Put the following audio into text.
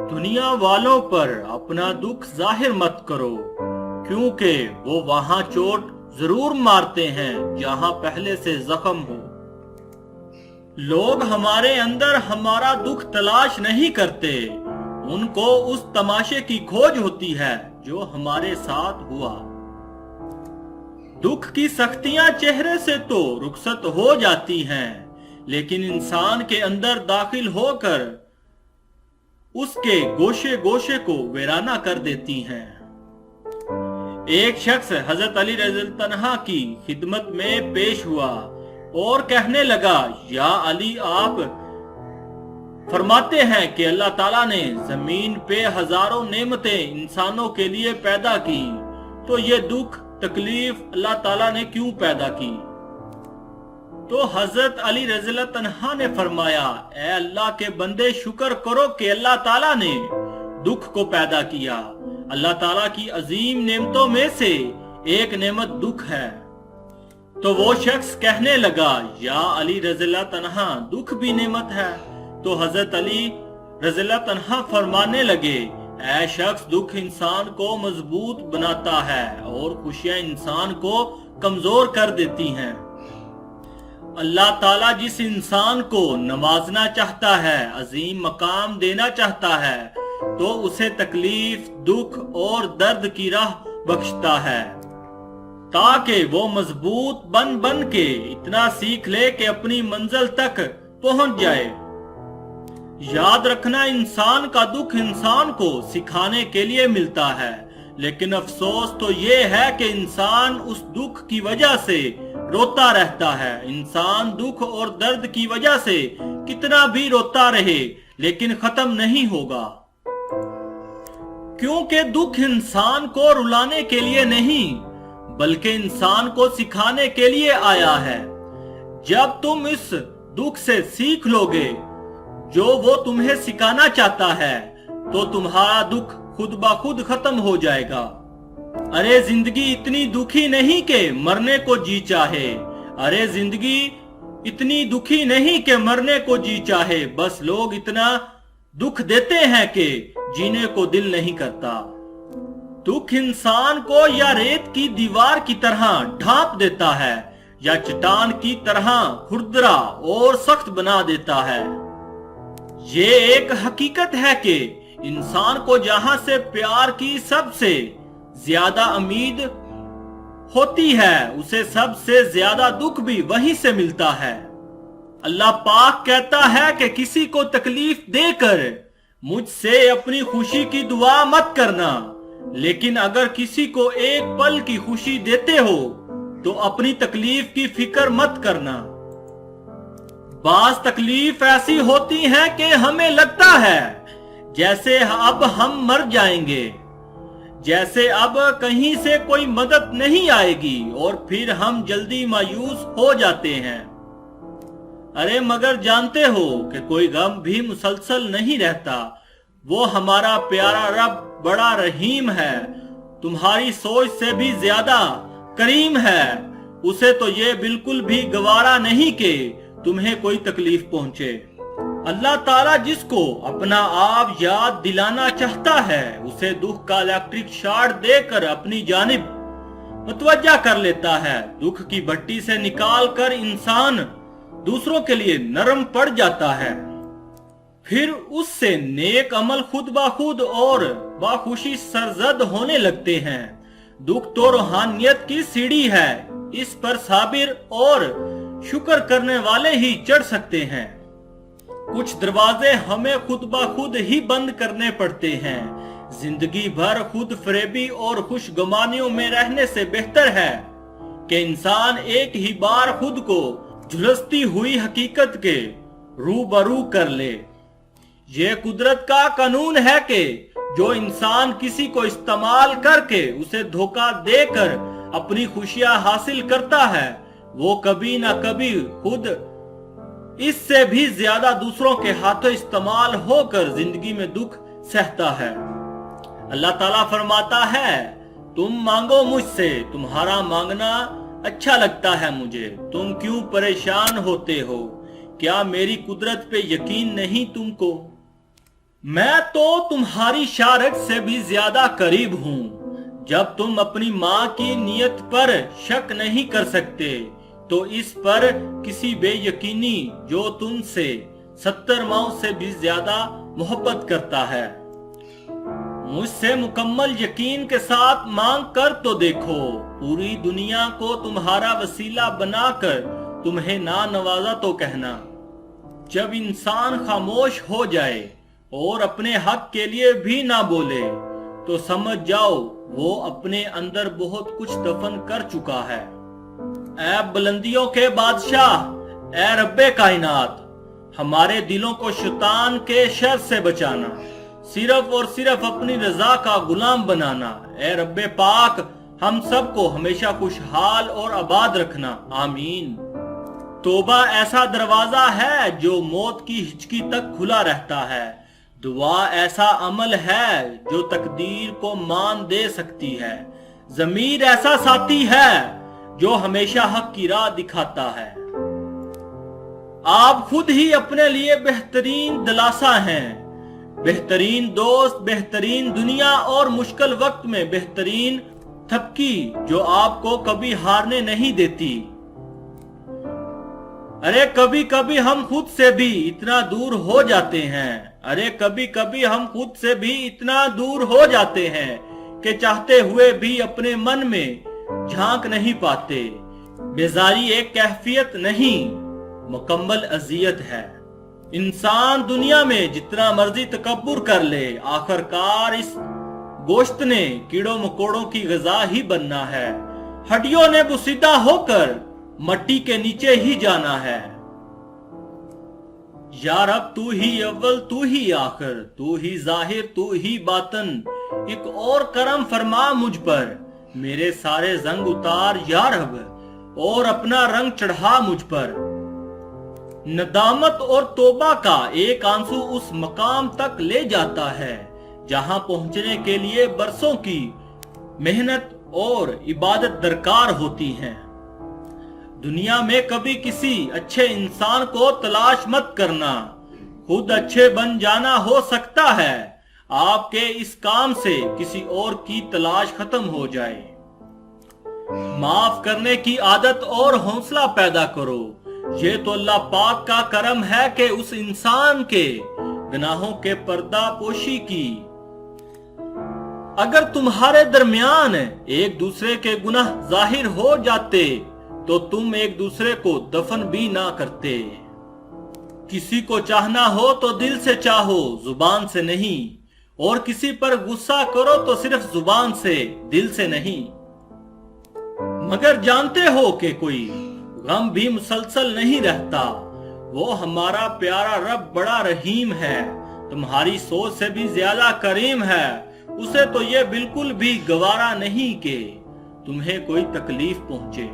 दुनिया वालों पर अपना दुख जाहिर मत करो, क्योंकि वो वहां चोट जरूर मारते हैं जहां पहले से जख्म हो। लोग हमारे अंदर हमारा दुख तलाश नहीं करते, उनको उस तमाशे की खोज होती है जो हमारे साथ हुआ। दुख की सख्तियां चेहरे से तो रुखसत हो जाती हैं, लेकिन इंसान के अंदर दाखिल होकर उसके गोशे गोशे को वीराना कर देती हैं। एक शख्स हजरत अली रज़ी अल्लाह तन्हा की खिदमत में पेश हुआ और कहने लगा, या अली, आप फरमाते हैं कि अल्लाह ताला ने जमीन पे हजारों नेमतें इंसानों के लिए पैदा की, तो ये दुख तकलीफ अल्लाह ताला ने क्यों पैदा की? तो हजरत अली रज़ी अल्लाह तन्हा ने फरमाया, ए अल्लाह के बंदे, शुक्र करो कि अल्लाह ताला ने दुख को पैदा किया। अल्लाह ताला की अजीम नेमतों में से एक नेमत दुख है। तो वो शख्स कहने लगा, या अली रज़ी अल्लाह तन्हा, दुख भी नेमत है। तो हजरत अली रज़ी अल्लाह तन्हा फरमाने लगे, ऐ शख्स, दुख इंसान को मजबूत बनाता है और खुशियां इंसान को कमजोर कर देती हैं। अल्लाह ताला जिस इंसान को नवाजना चाहता है, अजीम मकाम देना चाहता है, तो उसे तकलीफ, दुख और दर्द की राह बख्शता है, ताकि वो मजबूत बन बन के इतना सीख ले कि अपनी मंजिल तक पहुंच जाए। याद रखना, इंसान का दुख इंसान को सिखाने के लिए मिलता है, लेकिन अफसोस तो ये है कि इंसान उस दुख की वजह से रोता रहता है। इंसान दुख और दर्द की वजह से कितना भी रोता रहे, लेकिन खत्म नहीं होगा, क्योंकि दुख इंसान को रुलाने के लिए नहीं, बल्कि इंसान को सिखाने के लिए आया है। जब तुम इस दुख से सीख लोगे जो वो तुम्हें सिखाना चाहता है, तो तुम्हारा दुख खुद ब खुद खत्म हो जाएगा। अरे जिंदगी इतनी दुखी नहीं कि मरने को जी चाहे, अरे जिंदगी इतनी दुखी नहीं कि मरने को जी चाहे, बस लोग इतना दुख देते हैं कि जीने को दिल नहीं करता। दुख इंसान को या रेत की दीवार की तरह ढांप देता है, या चट्टान की तरह खुरदरा और सख्त बना देता है। ये एक हकीकत है कि इंसान को जहां से प्यार की सबसे ज्यादा उम्मीद होती है, उसे सबसे ज्यादा दुख भी वहीं से मिलता है। अल्लाह पाक कहता है कि किसी को तकलीफ देकर मुझसे अपनी खुशी की दुआ मत करना, लेकिन अगर किसी को एक पल की खुशी देते हो तो अपनी तकलीफ की फिक्र मत करना। बास तकलीफ ऐसी होती है कि हमें लगता है जैसे अब हम मर जाएंगे, जैसे अब कहीं से कोई मदद नहीं आएगी, और फिर हम जल्दी मायूस हो जाते हैं। अरे मगर जानते हो कि कोई गम भी मुसलसल नहीं रहता। वो हमारा प्यारा रब बड़ा रहीम है, तुम्हारी सोच से भी ज्यादा करीम है। उसे तो ये बिल्कुल भी गवारा नहीं कि तुम्हें कोई तकलीफ पहुंचे। अल्लाह ताला जिसको अपना आप याद दिलाना चाहता है, उसे दुख का इलेक्ट्रिक शॉक देकर अपनी जानिब मुतवज्जा कर लेता है। दुख की भट्टी से निकाल कर इंसान दूसरों के लिए नरम पड़ जाता है, फिर उससे नेक अमल खुद ब खुद और बाखुशी सरजद होने लगते हैं। दुख तो रूहानियत की सीढ़ी है, इस पर साबिर और शुक्र करने वाले ही चढ़ सकते हैं। कुछ दरवाजे हमें खुद ब खुद ही बंद करने पड़ते हैं। जिंदगी भर खुद फरेबी और खुशगमानियों में रहने से बेहतर है कि इंसान एक ही बार खुद को झुलसती हुई हकीकत के रूबरू कर ले। ये कुदरत का कानून है कि जो इंसान किसी को इस्तेमाल करके उसे धोखा देकर अपनी खुशियां हासिल करता है, वो कभी ना कभी खुद इससे भी ज्यादा दूसरों के हाथों इस्तेमाल होकर जिंदगी में दुख सहता है। अल्लाह ताला फरमाता है, तुम मांगो मुझसे, तुम्हारा मांगना अच्छा लगता है मुझे, तुम क्यों परेशान होते हो? क्या मेरी कुदरत पे यकीन नहीं तुमको? मैं तो तुम्हारी शारक से भी ज्यादा करीब हूँ। जब तुम अपनी माँ की नीयत पर शक नहीं कर सकते तो इस पर किसी बेयकीनी जो तुमसे 70 माओं से भी ज्यादा मोहब्बत करता है। मुझसे मुकम्मल यकीन के साथ मांग कर तो देखो, पूरी दुनिया को तुम्हारा वसीला बनाकर तुम्हें ना नवाजा तो कहना। जब इंसान खामोश हो जाए और अपने हक के लिए भी ना बोले तो समझ जाओ वो अपने अंदर बहुत कुछ दफन कर चुका है। ऐ बुलंदियों के बादशाह, ऐ रब्बे कायनात, हमारे दिलों को शैतान के शर से बचाना, सिर्फ और सिर्फ अपनी रजा का गुलाम बनाना। ऐ रब्बे पाक, हम सबको हमेशा खुशहाल और आबाद रखना, आमीन। तौबा ऐसा दरवाजा है जो मौत की हिचकी तक खुला रहता है। दुआ ऐसा अमल है जो तकदीर को मान दे सकती है। ज़मीर ऐसा साथी है जो हमेशा हक की राह दिखाता है। आप खुद ही अपने लिए बेहतरीन दिलासा हैं, बेहतरीन दोस्त, बेहतरीन दुनिया और मुश्किल वक्त में बेहतरीन थपकी जो आपको कभी हारने नहीं देती। अरे कभी कभी हम खुद से भी इतना दूर हो जाते हैं, अरे कभी कभी हम खुद से भी इतना दूर हो जाते हैं कि चाहते हुए भी अपने मन में झांक नहीं पाते। बेजारी एक कैफियत नहीं, मुकम्मल अजियत है। इंसान दुनिया में जितना मर्जी तकब्बुर कर ले, आखिरकार इस गोश्त ने कीड़ों मकोड़ों की ग़िज़ा ही बनना है। हड्डियों ने बुसीदा होकर मट्टी के नीचे ही जाना है। या रब तू ही अव्वल, तू ही आखिर, तू ही जाहिर, तू ही बातन, एक और करम फरमा मुझ पर, मेरे सारे जंग उतार या रब और अपना रंग चढ़ा मुझ पर। नदामत और तौबा का एक आंसू उस मकाम तक ले जाता है जहां पहुंचने के लिए बरसों की मेहनत और इबादत दरकार होती हैं। दुनिया में कभी किसी अच्छे इंसान को तलाश मत करना, खुद अच्छे बन जाना हो सकता है आपके इस काम से किसी और की तलाश खत्म हो जाए। माफ करने की आदत और हौसला पैदा करो, ये तो अल्लाह पाक का करम है कि उस इंसान के गुनाहों के पर्दा पोशी की। अगर तुम्हारे दरमियान एक दूसरे के गुनाह जाहिर हो जाते तो तुम एक दूसरे को दफन भी ना करते। किसी को चाहना हो तो दिल से चाहो, जुबान से नहीं, और किसी पर गुस्सा करो तो सिर्फ जुबान से, दिल से नहीं। मगर जानते हो कि कोई गम भी मुसलसल नहीं रहता, वो हमारा प्यारा रब बड़ा रहीम है, तुम्हारी सोच से भी ज्यादा करीम है। उसे तो ये बिल्कुल भी गवारा नहीं कि तुम्हें कोई तकलीफ पहुंचे।